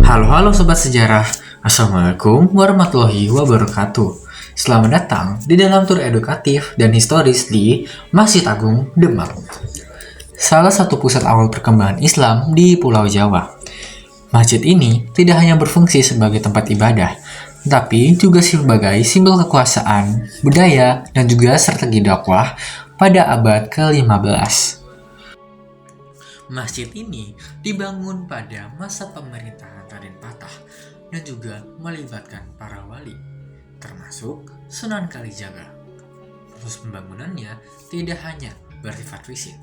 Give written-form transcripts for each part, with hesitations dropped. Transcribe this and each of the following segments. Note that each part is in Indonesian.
Halo Sobat Sejarah, Assalamualaikum warahmatullahi wabarakatuh. Selamat datang di dalam tur edukatif dan historis di Masjid Agung Demak, salah satu pusat awal perkembangan Islam di Pulau Jawa. Masjid ini tidak hanya berfungsi sebagai tempat ibadah, tapi juga sebagai simbol kekuasaan, budaya, dan juga strategi dakwah pada abad ke-15. Masjid ini dibangun pada masa pemerintahan Raden Patah dan juga melibatkan para wali, termasuk Sunan Kalijaga. Proses pembangunannya tidak hanya bersifat fisik,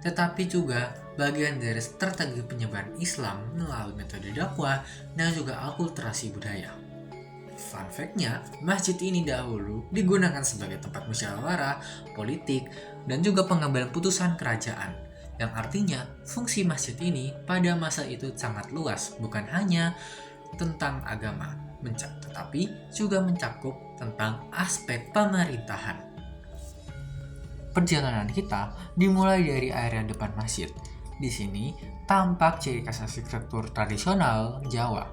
tetapi juga bagian dari strategi penyebaran Islam melalui metode dakwah dan juga akulturasi budaya. Fun fact-nya, masjid ini dahulu digunakan sebagai tempat musyawarah, politik, dan juga pengambilan putusan kerajaan. Yang artinya, fungsi masjid ini pada masa itu sangat luas, bukan hanya tentang agama, tetapi juga mencakup tentang aspek pemerintahan. Perjalanan kita dimulai dari area depan masjid. Di sini tampak ciri khas arsitektur tradisional Jawa,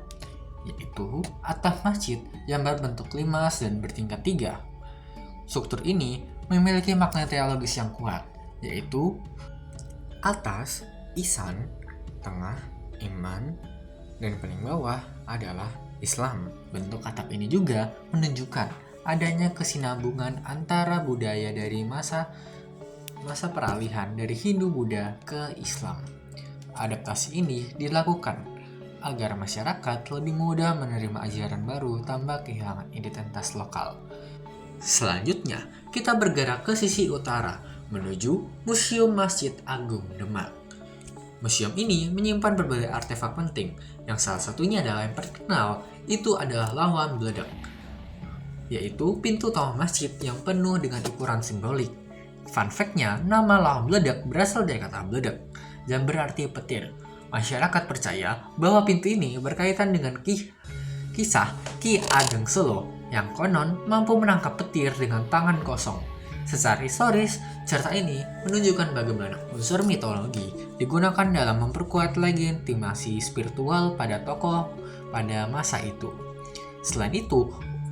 yaitu atap masjid yang berbentuk limas dan bertingkat 3. Struktur ini memiliki makna teologis yang kuat, yaitu atas, isan, tengah, iman, dan paling bawah adalah Islam. Bentuk atap ini juga menunjukkan adanya kesinambungan antara budaya dari masa peralihan dari Hindu-Buddha ke Islam. Adaptasi ini dilakukan agar masyarakat lebih mudah menerima ajaran baru tanpa kehilangan identitas lokal. Selanjutnya, kita bergerak ke sisi utara menuju Museum Masjid Agung Demak. Museum ini menyimpan berbagai artefak penting, yang salah satunya adalah yang terkenal, itu adalah lawan bledek, yaitu pintu utama masjid yang penuh dengan ukuran simbolik. Fun fact-nya, nama lawan bledek berasal dari kata bledek, dan berarti petir. Masyarakat percaya bahwa pintu ini berkaitan dengan kisah Ki Ageng Selo, yang konon mampu menangkap petir dengan tangan kosong. Secara historis, cerita ini menunjukkan bagaimana unsur mitologi digunakan dalam memperkuat legitimasi spiritual pada tokoh pada masa itu. Selain itu,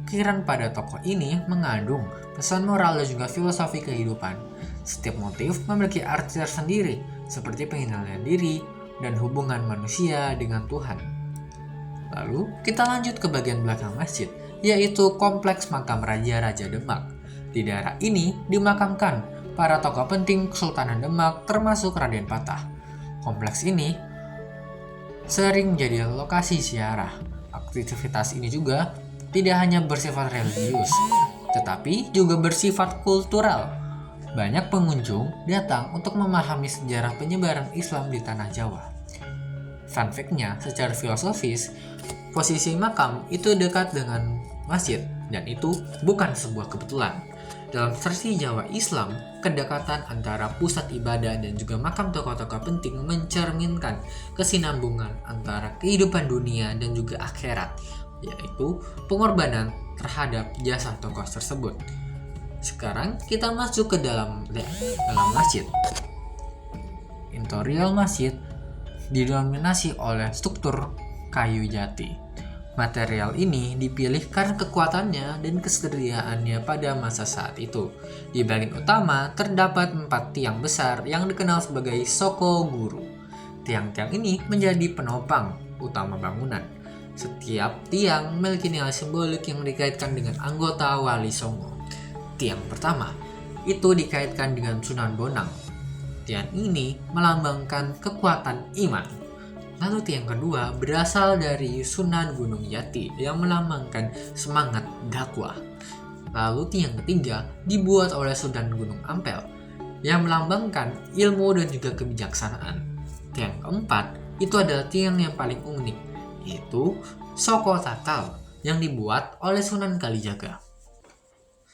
ukiran pada tokoh ini mengandung pesan moral dan juga filosofi kehidupan. Setiap motif memiliki arti tersendiri, seperti pengenalan diri dan hubungan manusia dengan Tuhan. Lalu, kita lanjut ke bagian belakang masjid, yaitu kompleks makam Raja-Raja Demak. Di daerah ini dimakamkan para tokoh penting Kesultanan Demak termasuk Raden Patah. Kompleks ini sering menjadi lokasi ziarah. Aktivitas ini juga tidak hanya bersifat religius, tetapi juga bersifat kultural. Banyak pengunjung datang untuk memahami sejarah penyebaran Islam di tanah Jawa. Fun fact-nya, secara filosofis, posisi makam itu dekat dengan masjid, dan itu bukan sebuah kebetulan. Dalam tradisi Jawa Islam, kedekatan antara pusat ibadah dan juga makam tokoh-tokoh penting mencerminkan kesinambungan antara kehidupan dunia dan juga akhirat, yaitu pengorbanan terhadap jasa tokoh tersebut. Sekarang kita masuk ke dalam masjid. Interior masjid didominasi oleh struktur kayu jati. Material ini dipilih karena kekuatannya dan kesediaannya pada masa saat itu. Di bagian utama terdapat 4 tiang besar yang dikenal sebagai Soko Guru. Tiang-tiang ini menjadi penopang utama bangunan. Setiap tiang memiliki nilai simbolik yang dikaitkan dengan anggota Wali Songo. Tiang pertama itu dikaitkan dengan Sunan Bonang. Tiang ini melambangkan kekuatan iman. Lalu tiang kedua berasal dari Sunan Gunung Jati yang melambangkan semangat dakwah. Lalu tiang ketiga dibuat oleh Sunan Gunung Ampel yang melambangkan ilmu dan juga kebijaksanaan. Tiang keempat itu adalah tiang yang paling unik, yaitu Soko Tatal yang dibuat oleh Sunan Kalijaga.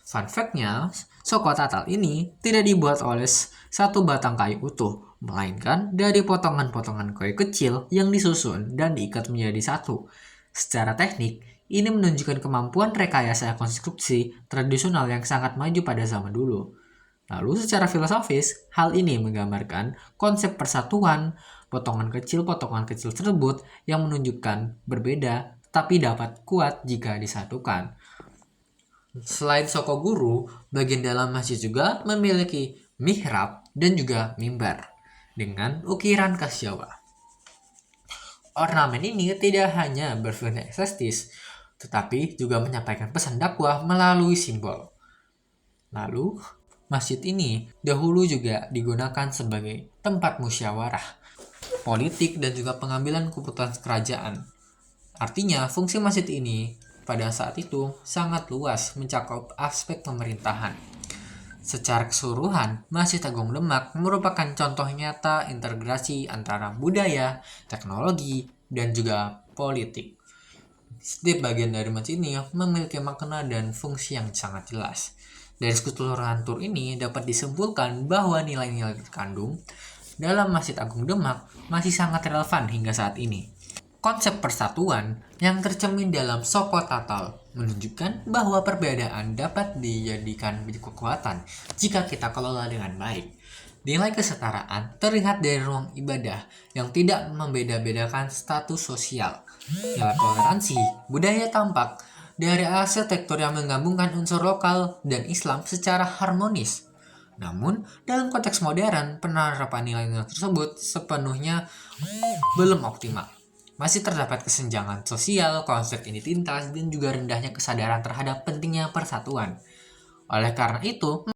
Fun fact-nya, Soko Tatal ini tidak dibuat oleh satu batang kayu utuh, melainkan dari potongan-potongan kayu kecil yang disusun dan diikat menjadi satu. Secara teknik, ini menunjukkan kemampuan rekayasa konstruksi tradisional yang sangat maju pada zaman dulu. Lalu secara filosofis, hal ini menggambarkan konsep persatuan, potongan kecil tersebut yang menunjukkan berbeda tapi dapat kuat jika disatukan. Selain Sokoguru, bagian dalam masjid juga memiliki mihrab dan juga mimbar dengan ukiran khas Jawa. Ornamen ini tidak hanya berfungsi estetis, tetapi juga menyampaikan pesan dakwah melalui simbol. Lalu, masjid ini dahulu juga digunakan sebagai tempat musyawarah, politik, dan juga pengambilan keputusan kerajaan. Artinya, fungsi masjid ini pada saat itu sangat luas mencakup aspek pemerintahan. Secara keseluruhan, Masjid Agung Demak merupakan contoh nyata integrasi antara budaya, teknologi, dan juga politik. Setiap bagian dari masjid ini memiliki makna dan fungsi yang sangat jelas. Dari keseluruhan tur ini dapat disimpulkan bahwa nilai-nilai terkandung dalam Masjid Agung Demak masih sangat relevan hingga saat ini. Konsep persatuan yang tercermin dalam Soko Tatal menunjukkan bahwa perbedaan dapat dijadikan kekuatan jika kita kelola dengan baik. Nilai kesetaraan terlihat dari ruang ibadah yang tidak membeda-bedakan status sosial. Nilai toleransi budaya tampak dari arsitektur yang menggabungkan unsur lokal dan Islam secara harmonis. Namun, dalam konteks modern, penerapan nilai-nilai tersebut sepenuhnya belum optimal. Masih terdapat kesenjangan sosial, konsep identitas, dan juga rendahnya kesadaran terhadap pentingnya persatuan. Oleh karena itu,